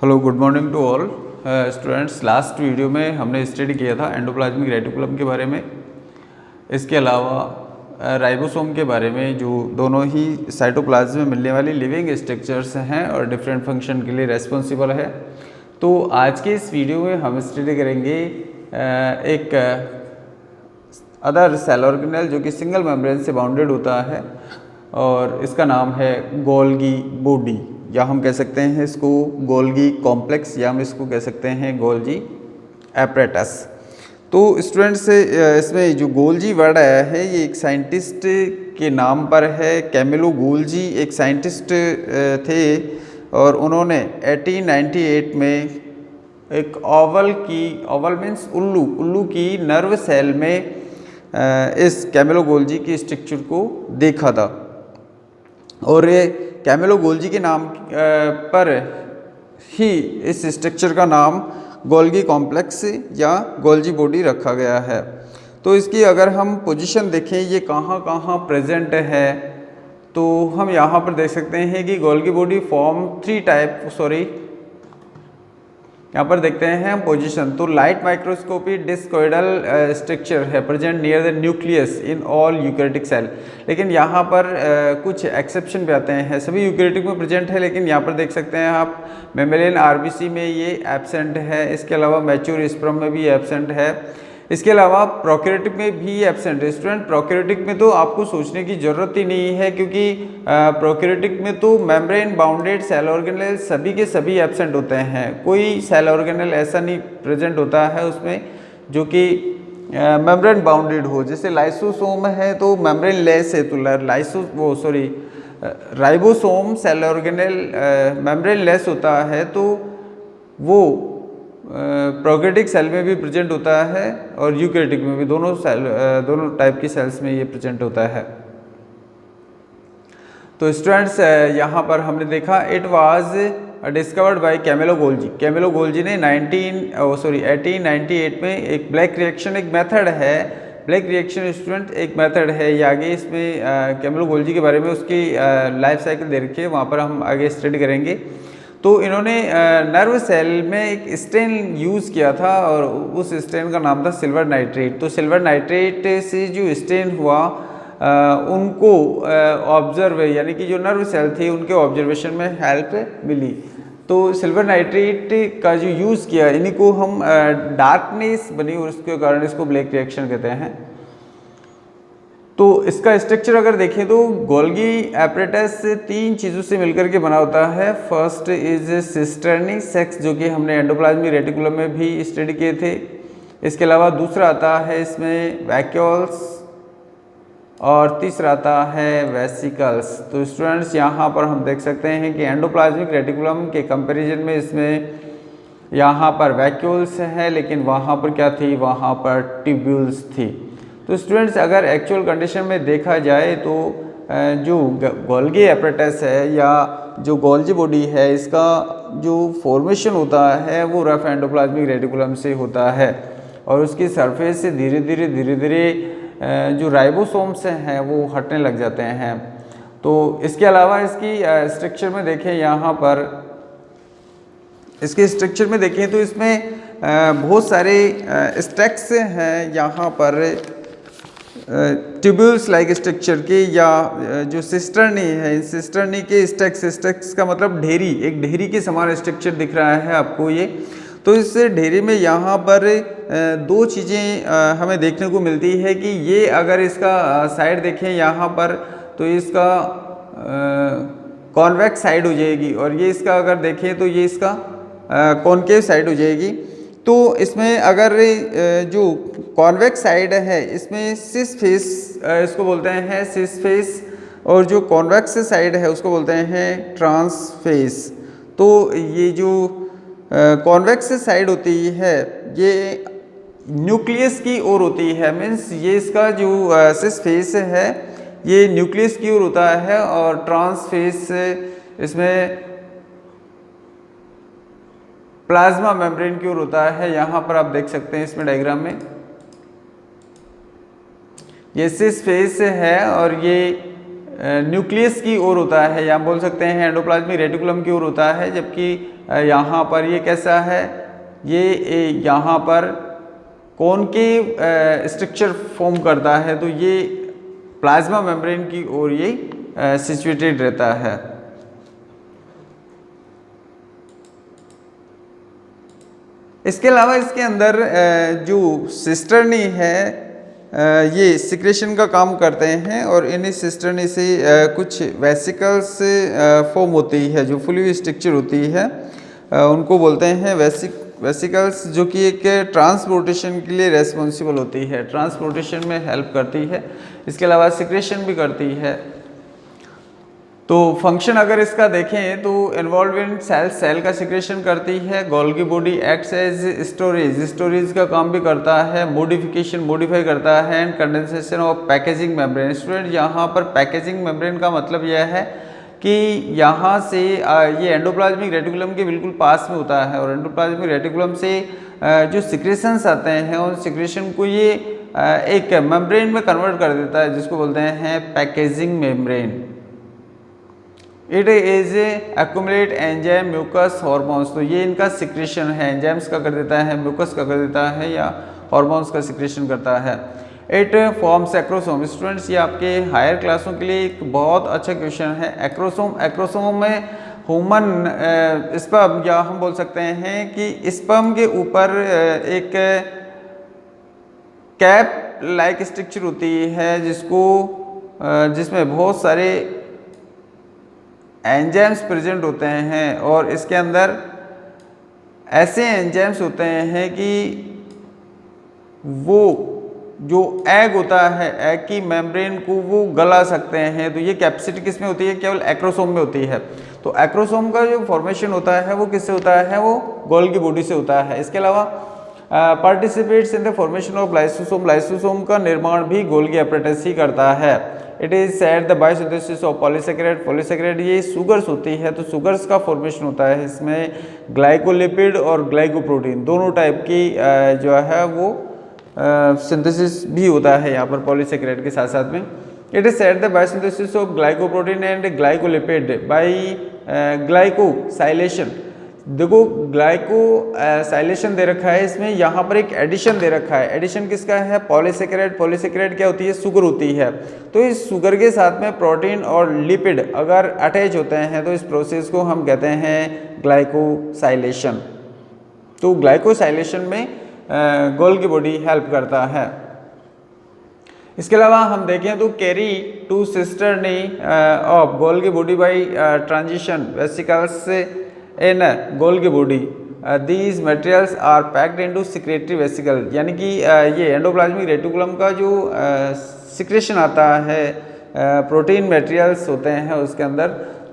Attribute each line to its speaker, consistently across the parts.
Speaker 1: Hello good morning to all students. Last video में हमने study किया था एंडोप्लाज्मिक रेटिकुलम के बारे में। इसके अलावा राइबोसोम के बारे में, जो दोनों ही साइटोप्लाज्म में मिलने वाली लिविंग स्ट्रक्चर्स हैं और डिफरेंट फंक्शन के लिए रेस्पॉन्सिबल है। तो आज के इस वीडियो में हम स्टडी करेंगे एक अदर सेल ऑर्गेनेल जो कि सिंगल मेम्ब्रेन से बाउंडेड होता है और इसका नाम है गोल्गी बॉडी, या हम कह सकते हैं इसको गोल्गी कॉम्प्लेक्स, या हम इसको कह सकते हैं गोल्जी एपरेटस। तो स्टूडेंट्स, इसमें जो गोल्जी वर्ड आया है ये एक साइंटिस्ट के नाम पर है। कैमिलो गोल्जी एक साइंटिस्ट थे और उन्होंने 1898 में एक ओवल मीन्स उल्लू की नर्व सेल में इस कैमिलो गोल्जी की स्ट्रक्चर को देखा था और ये कैमिलो गोल्जी के नाम पर ही इस स्ट्रक्चर का नाम गोल्गी कॉम्प्लेक्स या गोल्जी बॉडी रखा गया है। तो इसकी अगर हम पोजीशन देखें ये कहाँ कहाँ प्रेजेंट है, तो हम यहाँ पर देख सकते हैं कि गोल्गी बॉडी फॉर्म यहाँ पर देखते हैं हम पोजीशन। तो लाइट माइक्रोस्कोपी डिस्कोइडल स्ट्रक्चर है present near the nucleus in all eukaryotic cell, लेकिन यहाँ पर कुछ एक्सेप्शन भी आते हैं। सभी यूकैरियोटिक में प्रेजेंट है, लेकिन यहाँ पर देख सकते हैं आप मेमेलियन आरबीसी में ये एब्सेंट है। इसके अलावा मैच्योर स्पर्म में भी एब्सेंट है। इसके अलावा प्रोकैरियोटिक में भी एब्सेंट है। स्टूडेंट, प्रोकैरियोटिक में तो आपको सोचने की ज़रूरत ही नहीं है, क्योंकि प्रोकैरियोटिक में तो मेम्ब्रेन बाउंडेड सेल ऑर्गेनेल सभी के सभी एब्सेंट होते हैं। कोई सेल ऑर्गेनेल ऐसा नहीं प्रेजेंट होता है उसमें जो कि मेम्ब्रेन बाउंडेड हो। जैसे लाइसोसोम है तो मेम्ब्रेन लेस है, तो ribosome cell organelle membrane less होता है, तो वो प्रोकैरियोटिक सेल में भी प्रेजेंट होता है और यूकैरियोटिक में भी, दोनों टाइप की सेल्स में ये प्रेजेंट होता है। तो स्टूडेंट्स, यहाँ पर हमने देखा it was discovered by Camillo Golgi. Camillo Golgi ने 1898 में एक ब्लैक रिएक्शन, एक मेथड है ब्लैक रिएक्शन स्टूडेंट, एक मेथड है। ये आगे इसमें कैमिलो गोल्जी के बारे में उसकी लाइफ साइकिल दे रखी है, वहाँ पर हम आगे स्टडी करेंगे। तो इन्होंने नर्व सेल में एक स्टेन यूज़ किया था और उस स्टेन का नाम था सिल्वर नाइट्रेट। तो सिल्वर नाइट्रेट से जो स्टेन हुआ उनको ऑब्जर्व, यानी कि जो नर्व सेल थी उनके ऑब्जर्वेशन में हेल्प मिली। तो सिल्वर नाइट्रेट का जो यूज़ किया, इन्हीं को हम डार्कनेस बनी और उसके कारण इसको ब्लैक रिएक्शन कहते हैं। तो इसका स्ट्रक्चर अगर देखें तो गोल्गी एपरेटस तीन चीज़ों से मिलकर के बना होता है। फर्स्ट इज सिस्टर्नी सेक्स, जो कि हमने एंडोप्लाज्मिक रेटिकुलम में भी स्टडी किए थे। इसके अलावा दूसरा आता है इसमें वैक्यूल्स और तीसरा आता है वेसिकल्स। तो स्टूडेंट्स, यहाँ पर हम देख सकते हैं कि एंडोप्लाज्मिक रेटिकुलम के कंपैरिजन में इसमें यहाँ पर वैक्यूल्स है, लेकिन वहाँ पर क्या थी, वहाँ पर ट्यूब्यूल्स थी। तो स्टूडेंट्स, अगर एक्चुअल कंडीशन में देखा जाए तो जो गोल्गी एपरेटस है या जो गोल्जी बॉडी है, इसका जो फॉर्मेशन होता है वो रफ एंडोप्लाज्मिक रेटिकुलम से होता है और उसकी सरफेस से धीरे धीरे जो राइबोसोम्स हैं वो हटने लग जाते हैं। तो इसके अलावा इसकी स्ट्रक्चर में देखें, यहाँ पर इसके स्ट्रक्चर में देखें तो इसमें बहुत सारे स्टैक्स हैं यहाँ पर ट्यूब्यूल्स लाइक स्ट्रक्चर के, या जो सिस्टर्नी है, इन सिस्टर्नी के स्टैक्स का मतलब ढेरी, एक ढेरी के समान स्ट्रक्चर दिख रहा है आपको ये। तो इस ढेरी में यहाँ पर दो चीज़ें हमें देखने को मिलती है कि ये अगर इसका साइड देखें यहाँ पर तो इसका कॉन्वेक्स साइड हो जाएगी, और ये इसका अगर देखें तो ये इसका कॉनकेव साइड हो जाएगी। तो इसमें अगर जो कॉन्वेक्स साइड है इसमें सिस फेस इसको बोलते हैं सिस फेस, और जो कॉन्वेक्स साइड है उसको बोलते हैं ट्रांस फेस। तो ये जो कॉन्वेक्स साइड होती है ये न्यूक्लियस की ओर होती है, मीन्स ये इसका जो सिस फेस है ये न्यूक्लियस की ओर होता है, और ट्रांस फेस इसमें प्लाज्मा मेम्ब्रेन की ओर होता है। यहाँ पर आप देख सकते हैं इसमें डायग्राम में ये सिस फेस है और ये न्यूक्लियस की ओर होता है, या हम बोल सकते हैं एंडोप्लाज्मिक रेटिकुलम की ओर होता है, जबकि यहाँ पर ये कैसा है, ये यहाँ पर कॉनकेव स्ट्रक्चर फॉर्म करता है, तो ये प्लाज्मा मेम्ब्रेन की ओर ये सिचुएटेड रहता है। इसके अलावा इसके अंदर जो सिस्टर्नी है ये सिक्रेशन का काम करते हैं, और इन्हीं सिस्टर्नी से कुछ वेसिकल्स फॉर्म होती है, जो फ्लूइड स्ट्रक्चर होती है उनको बोलते हैं वेसिकल्स, जो कि एक ट्रांसपोर्टेशन के लिए रेस्पॉन्सिबल होती है, ट्रांसपोर्टेशन में हेल्प करती है। इसके अलावा सिक्रेशन भी करती है। तो फंक्शन अगर इसका देखें तो इन्वॉल्व इन सेल का सिक्रेशन करती है। Golgi body acts as storage का काम भी करता है, मॉडिफाई करता है, and condensation of packaging membrane. Student यहाँ पर पैकेजिंग मेम्ब्रेन का मतलब यह है कि यहाँ से ये एंडोप्लाज्मिक रेटिकुलम के बिल्कुल पास में होता है, और एंडोप्लाज्मिक रेटिकुलम से जो सिक्रेशंस आते हैं उन सिक्रेशन को ये एक मेम्ब्रेन में कन्वर्ट कर देता है, जिसको बोलते हैं packaging membrane. It is accumulate enzyme mucus hormones, तो ये इनका सिक्रेशन है, एंजाइम्स का कर देता है, म्यूकस का कर देता है, या हॉर्मोन्स का सिक्रेशन करता है। It forms acrosome. स्टूडेंट्स ये आपके हायर क्लासों के लिए एक बहुत अच्छा क्वेश्चन है। एक्रोसोम में ह्यूमन स्पर्म, या हम बोल सकते हैं कि स्पर्म के ऊपर एक कैप लाइक स्ट्रक्चर होती है, जिसमें बहुत सारे एंजाइम्स प्रेजेंट होते हैं, और इसके अंदर ऐसे एंजाइम्स होते हैं कि वो जो एग होता है, एग की मेम्ब्रेन को वो गला सकते हैं। तो ये कैपेसिटी किस में होती है? केवल एक्रोसोम में होती है। तो एक्रोसोम का जो फॉर्मेशन होता है वो किससे होता है? वो गोल्गी बॉडी से होता है। इसके अलावा participates in the formation of lysosome. Lysosome का निर्माण भी गोल्गी एपरेटस ही करता है। It is said the biosynthesis of polysaccharide. Polysaccharide ये सुगर्स होती है, तो सुगर्स का फॉर्मेशन होता है। इसमें ग्लाइकोलिपिड और ग्लाइकोप्रोटीन दोनों टाइप की जो है वो सिंथेसिस भी होता है यहाँ पर पॉलीसेकेराइड के साथ साथ में। It is said the biosynthesis of glycoprotein and glycolipid by glycosylation. देखो ग्लाइकोसाइलेशन दे रखा है इसमें, यहाँ पर एक एडिशन दे रखा है। एडिशन किसका है? पॉलीसेकेराइड। पॉलीसेकेराइड क्या होती है? शुगर होती है। तो इस शुगर के साथ में प्रोटीन और लिपिड अगर अटैच होते हैं तो इस प्रोसेस को हम कहते हैं ग्लाइकोसाइलेशन। तो ग्लाइकोसाइलेशन में गोल्गी बॉडी हेल्प करता है। इसके अलावा हम देखें तो carry to cisternae of Golgi body by transition vesicles in Golgi body. These materials are packed into secretory vesicle. यानी कि ये एंडोप्लाज्मिक रेटिकुलम का जो सिक्रेशन आता है, प्रोटीन मटेरियल्स होते हैं उसके अंदर,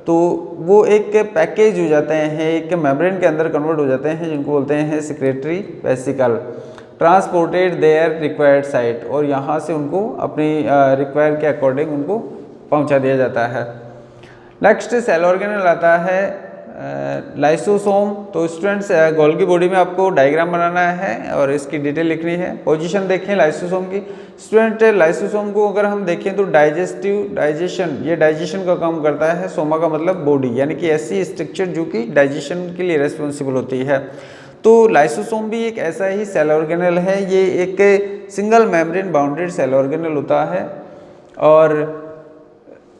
Speaker 1: तो वो एक पैकेज हो जाते हैं, एक मेम्ब्रेन के अंदर कन्वर्ट हो जाते हैं, जिनको बोलते हैं secretory vesicle. Transported there required site, और यहाँ से उनको अपनी रिक्वायर के अकॉर्डिंग उनको पहुँचा दिया जाता है। नेक्स्ट सेल ऑर्गेनल आता है लाइसोसोम। तो स्टूडेंट्स गोल्गी बॉडी में आपको डायग्राम बनाना है और इसकी डिटेल लिखनी है। पोजीशन देखें लाइसोसोम की। स्टूडेंट लाइसोसोम को अगर हम देखें तो डाइजेशन, ये डाइजेशन का काम करता है। सोमा का मतलब बॉडी, यानी कि ऐसी स्ट्रक्चर जो कि डाइजेशन के लिए रेस्पॉन्सिबल होती है। तो लाइसोसोम भी एक ऐसा ही सेल ऑर्गेनल है। ये एक single membrane bounded cell organelle होता है, और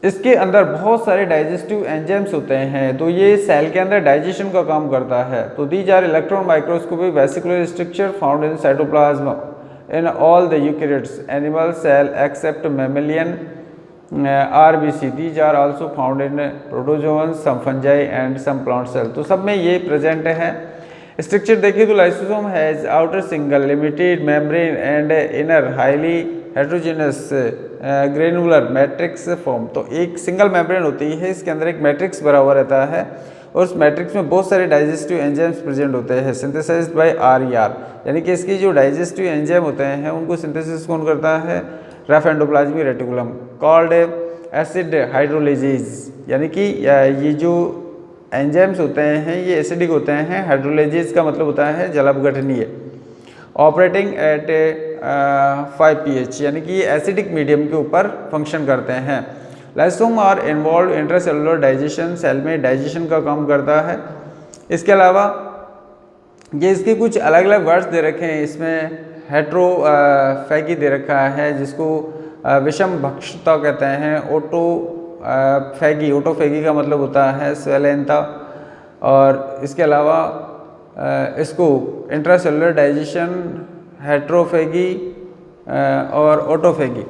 Speaker 1: इसके अंदर बहुत सारे डाइजेस्टिव एंजाइम्स होते हैं। तो ये सेल के अंदर डाइजेशन का काम करता है। तो these are electron microscopic vesicular structure found in cytoplasm in all the eukaryotes animal cell except mammalian RBC। These are also found in protozoans, some fungi and some plant cell. तो सब में ये present है। Structure देखिए तो lysosome has outer single limited membrane and inner highly heterogeneous granular matrix form. तो एक single membrane होती है, इसके अंदर एक मैट्रिक्स भरा हुआ रहता है, और उस मैट्रिक्स में बहुत सारे डाइजेस्टिव एंजाइम्स प्रेजेंट होते हैं सिंथेसाइज्ड बाय RER। यानी कि इसकी जो डाइजेस्टिव एंजाइम होते हैं उनको सिंथेसिस कौन करता है? Rough endoplasmic reticulum called acid हाइड्रोलेजेज। यानी कि ये जो एंजाइम्स होते हैं ये एसिडिक होते हैं। हाइड्रोलेजेज का मतलब होता है जल अपघटनीय। ऑपरेटिंग एट 5 pH, यानी कि एसिडिक मीडियम के ऊपर फंक्शन करते हैं। Lysosome are involve intracellular digestion, cell में डाइजेशन का काम करता है। इसके अलावा ये इसके कुछ अलग अलग वर्ड्स दे रखे हैं, इसमें हेट्रोफैगी दे रखा है जिसको विषम भक्षता कहते हैं। ओटोफैगी का मतलब होता है स्वैलनता, और इसके अलावा इसको इंट्रासेलुलर डाइजेशन, हेट्रोफैगी और ओटोफैगी